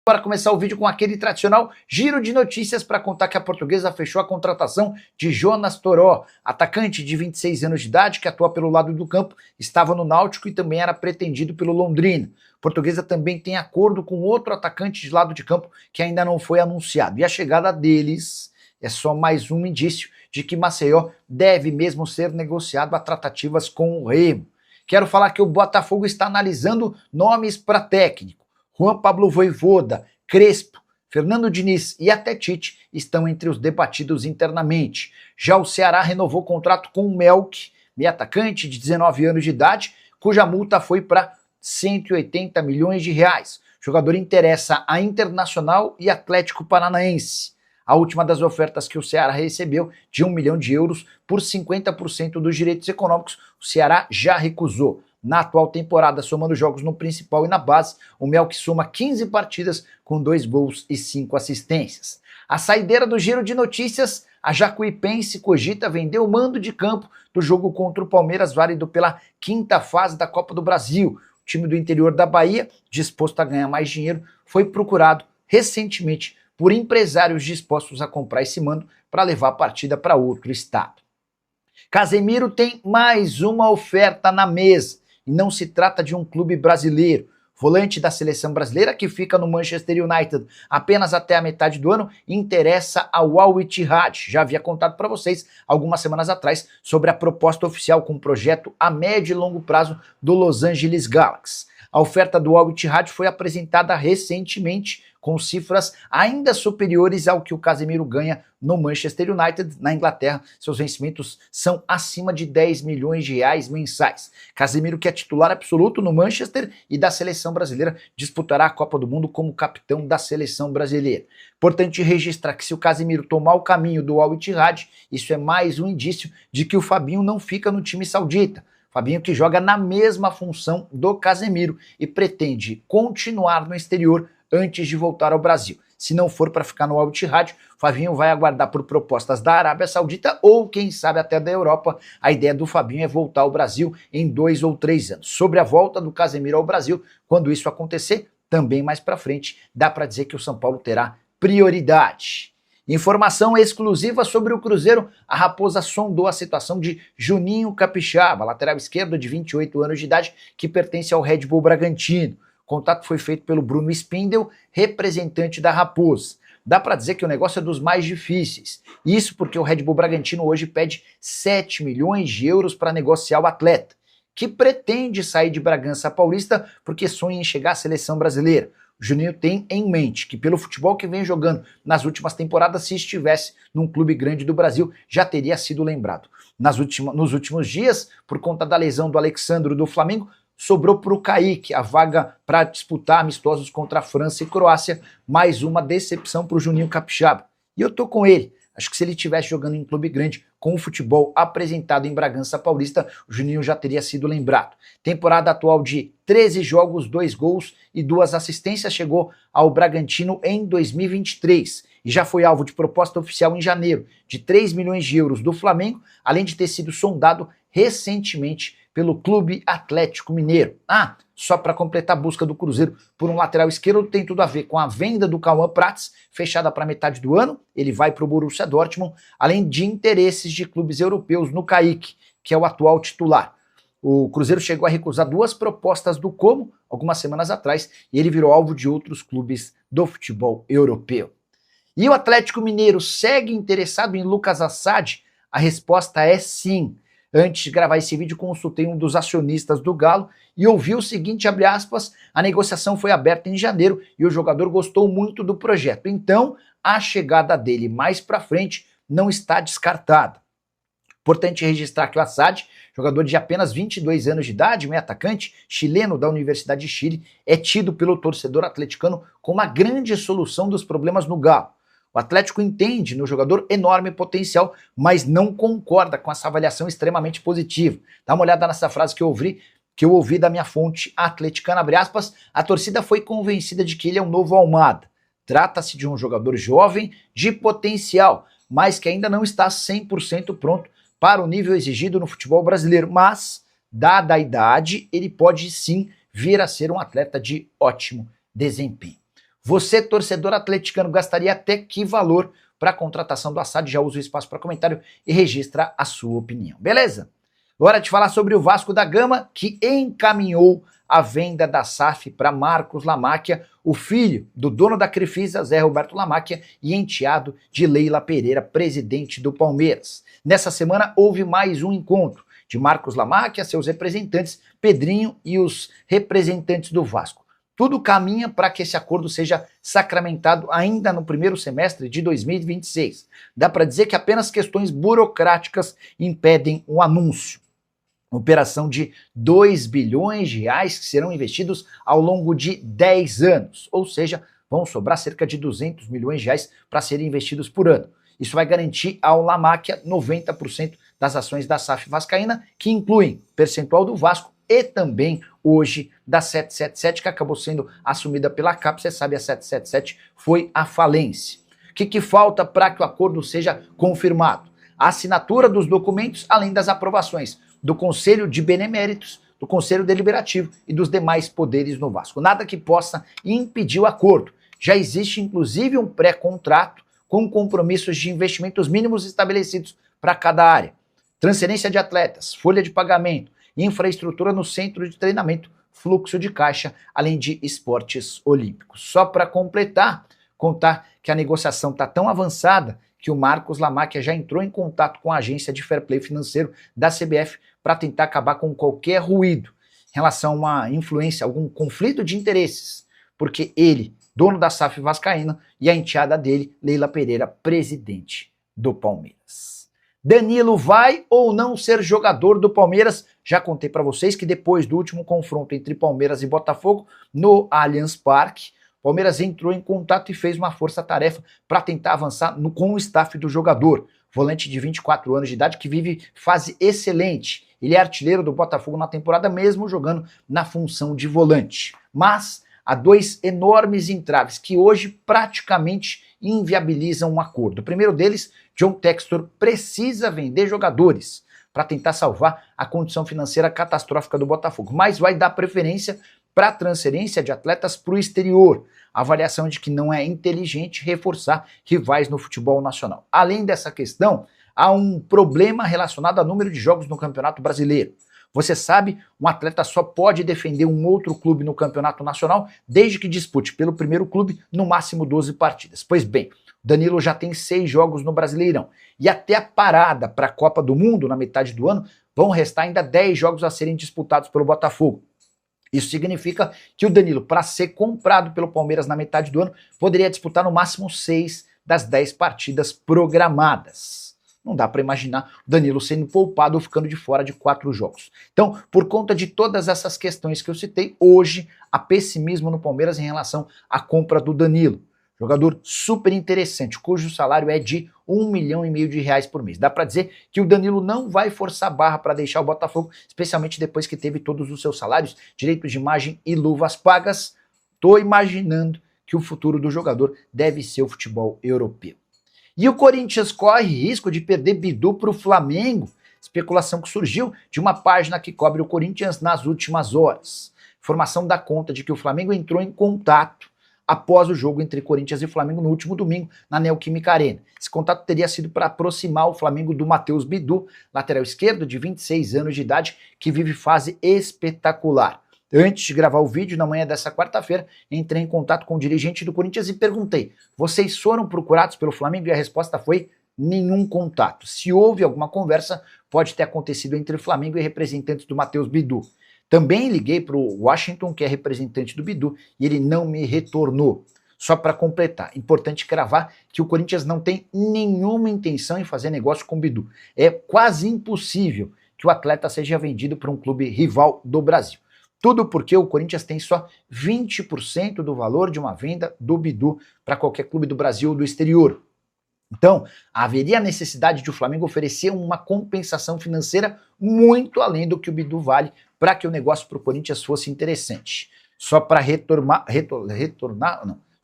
Para começar o vídeo com aquele tradicional giro de notícias para contar que a Portuguesa fechou a contratação de Jonas Toró, atacante de 26 anos de idade que atua pelo lado do campo, estava no Náutico e também era pretendido pelo Londrina. A Portuguesa também tem acordo com outro atacante de lado de campo que ainda não foi anunciado. E a chegada deles é só mais um indício de que Maceió deve mesmo ser negociado a tratativas com o Remo. Quero falar que o Botafogo está analisando nomes para técnico. Juan Pablo Vojvoda, Crespo, Fernando Diniz e até Tite estão entre os debatidos internamente. Já o Ceará renovou o contrato com o Melk, meio atacante de 19 anos de idade, cuja multa foi para 180 milhões de reais. O jogador interessa a Internacional e Atlético Paranaense. A última das ofertas que o Ceará recebeu, de 1 milhão de euros por 50% dos direitos econômicos, o Ceará já recusou. Na atual temporada, somando jogos no principal e na base, o Melk soma 15 partidas com 2 gols e 5 assistências. A saideira do giro de notícias, a Jacuipense cogita vender o mando de campo do jogo contra o Palmeiras, válido pela 5ª fase da Copa do Brasil. O time do interior da Bahia, disposto a ganhar mais dinheiro, foi procurado recentemente por empresários dispostos a comprar esse mando para levar a partida para outro estado. Casemiro tem mais uma oferta na mesa. E não se trata de um clube brasileiro. Volante da seleção brasileira, que fica no Manchester United apenas até a metade do ano, interessa ao Al Ittihad. Já havia contado para vocês algumas semanas atrás sobre a proposta oficial com um projeto a médio e longo prazo do Los Angeles Galaxy. A oferta do Al Ittihad foi apresentada recentemente com cifras ainda superiores ao que o Casemiro ganha no Manchester United. Na Inglaterra, seus vencimentos são acima de 10 milhões de reais mensais. Casemiro, que é titular absoluto no Manchester e da seleção brasileira, disputará a Copa do Mundo como capitão da seleção brasileira. Importante registrar que se o Casemiro tomar o caminho do Al Ittihad, isso é mais um indício de que o Fabinho não fica no time saudita. Fabinho, que joga na mesma função do Casemiro e pretende continuar no exterior antes de voltar ao Brasil. Se não for para ficar no Al Ittihad, Fabinho vai aguardar por propostas da Arábia Saudita ou, quem sabe, até da Europa. A ideia do Fabinho é voltar ao Brasil em 2 ou 3 anos. Sobre a volta do Casemiro ao Brasil, quando isso acontecer, também mais para frente, dá para dizer que o São Paulo terá prioridade. Informação exclusiva sobre o Cruzeiro, a Raposa sondou a situação de Juninho Capixaba, lateral esquerdo de 28 anos de idade, que pertence ao Red Bull Bragantino. O contato foi feito pelo Bruno Spindel, representante da Raposa. Dá para dizer que o negócio é dos mais difíceis. Isso porque o Red Bull Bragantino hoje pede 7 milhões de euros para negociar o atleta, que pretende sair de Bragança Paulista porque sonha em chegar à seleção brasileira. O Juninho tem em mente que pelo futebol que vem jogando nas últimas temporadas, se estivesse num clube grande do Brasil, já teria sido lembrado. Nos últimos dias, por conta da lesão do Alexandro do Flamengo, sobrou para o Kaique a vaga para disputar amistosos contra a França e Croácia. Mais uma decepção para o Juninho Capixaba. E eu tô com ele. Acho que se ele estivesse jogando em clube grande, com o futebol apresentado em Bragança Paulista, o Juninho já teria sido lembrado. Temporada atual de 13 jogos, 2 gols e 2 assistências, chegou ao Bragantino em 2023 e já foi alvo de proposta oficial em janeiro de 3 milhões de euros do Flamengo, além de ter sido sondado recentemente pelo Clube Atlético Mineiro. Só para completar a busca do Cruzeiro por um lateral esquerdo, tem tudo a ver com a venda do Cauã Prats, fechada para metade do ano. Ele vai para o Borussia Dortmund, além de interesses de clubes europeus no Kaique, que é o atual titular. O Cruzeiro chegou a recusar 2 propostas do Como algumas semanas atrás e ele virou alvo de outros clubes do futebol europeu. E o Atlético Mineiro segue interessado em Lucas Assad? A resposta é sim. Antes de gravar esse vídeo, consultei um dos acionistas do Galo e ouvi o seguinte, abre aspas, a negociação foi aberta em janeiro e o jogador gostou muito do projeto. Então, a chegada dele mais para frente não está descartada. Importante registrar que o Assad, jogador de apenas 22 anos de idade, meio atacante, chileno da Universidade de Chile, é tido pelo torcedor atleticano como a grande solução dos problemas no Galo. O Atlético entende no jogador enorme potencial, mas não concorda com essa avaliação extremamente positiva. Dá uma olhada nessa frase que eu ouvi da minha fonte atleticana, abre aspas, a torcida foi convencida de que ele é um novo Almada. Trata-se de um jogador jovem, de potencial, mas que ainda não está 100% pronto para o nível exigido no futebol brasileiro. Mas, dada a idade, ele pode sim vir a ser um atleta de ótimo desempenho. Você, torcedor atleticano, gastaria até que valor para a contratação do Assad? Já usa o espaço para comentário e registra a sua opinião, beleza? Agora de falar sobre o Vasco da Gama, que encaminhou a venda da SAF para Marcos Lamáquia, o filho do dono da Crefisa, Zé Roberto Lamáquia, e enteado de Leila Pereira, presidente do Palmeiras. Nessa semana houve mais um encontro de Marcos Lamáquia, seus representantes, Pedrinho e os representantes do Vasco. Tudo caminha para que esse acordo seja sacramentado ainda no primeiro semestre de 2026. Dá para dizer que apenas questões burocráticas impedem o anúncio. Operação de 2 bilhões de reais que serão investidos ao longo de 10 anos, ou seja, vão sobrar cerca de 200 milhões de reais para serem investidos por ano. Isso vai garantir ao Lamáquia 90% das ações da SAF vascaína, que incluem percentual do Vasco e também hoje da 777, que acabou sendo assumida pela CAP. Você sabe, a 777 foi à falência. O que falta para que o acordo seja confirmado? A assinatura dos documentos, além das aprovações do Conselho de Beneméritos, do Conselho Deliberativo e dos demais poderes no Vasco. Nada que possa impedir o acordo. Já existe, inclusive, um pré-contrato com compromissos de investimentos mínimos estabelecidos para cada área. Transferência de atletas, folha de pagamento, infraestrutura no centro de treinamento, fluxo de caixa, além de esportes olímpicos. Só para completar, contar que a negociação está tão avançada que o Marcos Lamáquia já entrou em contato com a agência de fair play financeiro da CBF para tentar acabar com qualquer ruído em relação a uma influência, algum conflito de interesses, porque ele, dono da SAF vascaína, e a enteada dele, Leila Pereira, presidente do Palmeiras. Danilo vai ou não ser jogador do Palmeiras? Já contei para vocês que depois do último confronto entre Palmeiras e Botafogo no Allianz Parque, o Palmeiras entrou em contato e fez uma força-tarefa para tentar avançar com o staff do jogador. Volante de 24 anos de idade que vive fase excelente. Ele é artilheiro do Botafogo na temporada, mesmo jogando na função de volante. Mas há 2 enormes entraves que hoje praticamente inviabilizam um acordo. O primeiro deles, John Textor precisa vender jogadores para tentar salvar a condição financeira catastrófica do Botafogo, mas vai dar preferência para a transferência de atletas para o exterior. A avaliação de que não é inteligente reforçar rivais no futebol nacional. Além dessa questão, há um problema relacionado ao número de jogos no Campeonato Brasileiro. Você sabe, um atleta só pode defender um outro clube no Campeonato Nacional desde que dispute pelo primeiro clube no máximo 12 partidas. Pois bem, Danilo já tem 6 jogos no Brasileirão. E até a parada para a Copa do Mundo, na metade do ano, vão restar ainda 10 jogos a serem disputados pelo Botafogo. Isso significa que o Danilo, para ser comprado pelo Palmeiras na metade do ano, poderia disputar no máximo 6 das 10 partidas programadas. Não dá para imaginar o Danilo sendo poupado ou ficando de fora de 4 jogos. Então, por conta de todas essas questões que eu citei, hoje há pessimismo no Palmeiras em relação à compra do Danilo. Jogador super interessante, cujo salário é de 1,5 milhão de reais por mês. Dá para dizer que o Danilo não vai forçar barra para deixar o Botafogo, especialmente depois que teve todos os seus salários, direitos de imagem e luvas pagas. Tô imaginando que o futuro do jogador deve ser o futebol europeu. E o Corinthians corre risco de perder Bidu para o Flamengo. Especulação que surgiu de uma página que cobre o Corinthians nas últimas horas. Informação dá conta de que o Flamengo entrou em contato após o jogo entre Corinthians e Flamengo no último domingo, na Neoquímica Arena. Esse contato teria sido para aproximar o Flamengo do Matheus Bidu, lateral esquerdo de 26 anos de idade, que vive fase espetacular. Antes de gravar o vídeo, na manhã dessa quarta-feira, entrei em contato com o dirigente do Corinthians e perguntei: vocês foram procurados pelo Flamengo? E a resposta foi: nenhum contato. Se houve alguma conversa, pode ter acontecido entre o Flamengo e representantes do Matheus Bidu. Também liguei para o Washington, que é representante do Bidu, e ele não me retornou. Só para completar, importante cravar que o Corinthians não tem nenhuma intenção em fazer negócio com o Bidu. É quase impossível que o atleta seja vendido para um clube rival do Brasil. Tudo porque o Corinthians tem só 20% do valor de uma venda do Bidu para qualquer clube do Brasil ou do exterior. Então, haveria necessidade de o Flamengo oferecer uma compensação financeira muito além do que o Bidu vale para que o negócio para o Corinthians fosse interessante. Só para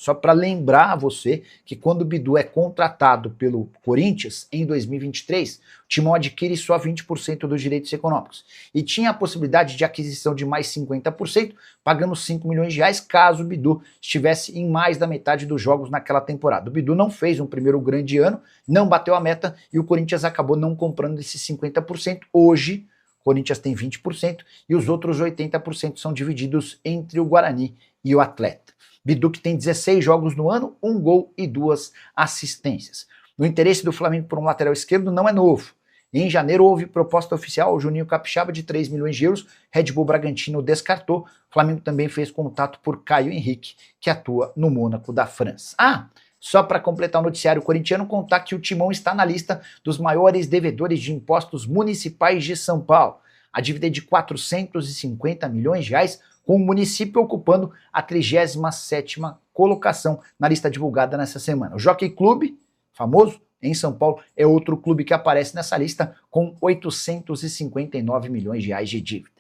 Só para lembrar a você que quando o Bidu é contratado pelo Corinthians em 2023, o Timão adquire só 20% dos direitos econômicos e tinha a possibilidade de aquisição de mais 50%, pagando 5 milhões de reais caso o Bidu estivesse em mais da metade dos jogos naquela temporada. O Bidu não fez um primeiro grande ano, não bateu a meta e o Corinthians acabou não comprando esses 50%. Hoje, o Corinthians tem 20% e os outros 80% são divididos entre o Guarani e o Atleta. Bidu que tem 16 jogos no ano, 1 gol e 2 assistências. O interesse do Flamengo por um lateral esquerdo não é novo. Em janeiro houve proposta oficial ao Juninho Capixaba de 3 milhões de euros, Red Bull Bragantino descartou, o Flamengo também fez contato por Caio Henrique, que atua no Mônaco da França. Só para completar o noticiário corintiano, contar que o Timão está na lista dos maiores devedores de impostos municipais de São Paulo. A dívida é de 450 milhões de reais, com o município ocupando a 37ª colocação na lista divulgada nessa semana. O Jockey Clube, famoso em São Paulo, é outro clube que aparece nessa lista com 859 milhões de reais de dívida.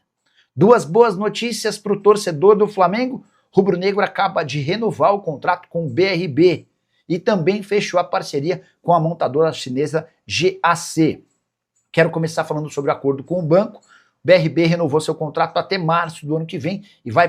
Duas boas notícias para o torcedor do Flamengo. Rubro-Negro acaba de renovar o contrato com o BRB e também fechou a parceria com a montadora chinesa GAC. Quero começar falando sobre o acordo com o banco. BRB renovou seu contrato até março do ano que vem e vai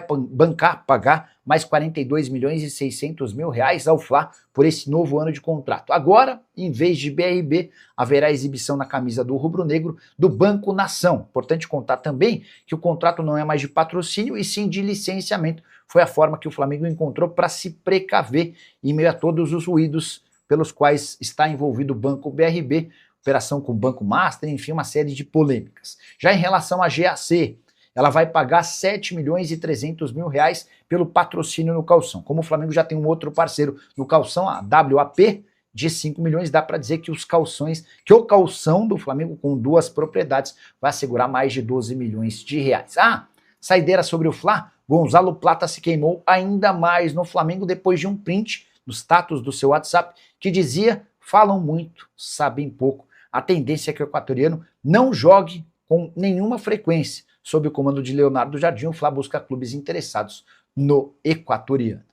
pagar mais 42 milhões e 600 mil reais ao Fla por esse novo ano de contrato. Agora, em vez de BRB, haverá exibição na camisa do rubro-negro do Banco Nação. Importante contar também que o contrato não é mais de patrocínio e sim de licenciamento. Foi a forma que o Flamengo encontrou para se precaver em meio a todos os ruídos pelos quais está envolvido o Banco BRB, operação com o Banco Master, enfim, uma série de polêmicas. Já em relação à GAC, ela vai pagar 7 milhões e 300 mil reais pelo patrocínio no calção. Como o Flamengo já tem um outro parceiro no calção, a WAP, de 5 milhões, dá para dizer que o calção do Flamengo com 2 propriedades vai assegurar mais de 12 milhões de reais. Saideira sobre o Fla, Gonzalo Plata se queimou ainda mais no Flamengo depois de um print no status do seu WhatsApp que dizia: falam muito, sabem pouco. A tendência é que o equatoriano não jogue com nenhuma frequência. Sob o comando de Leonardo Jardim, o Fla busca clubes interessados no equatoriano.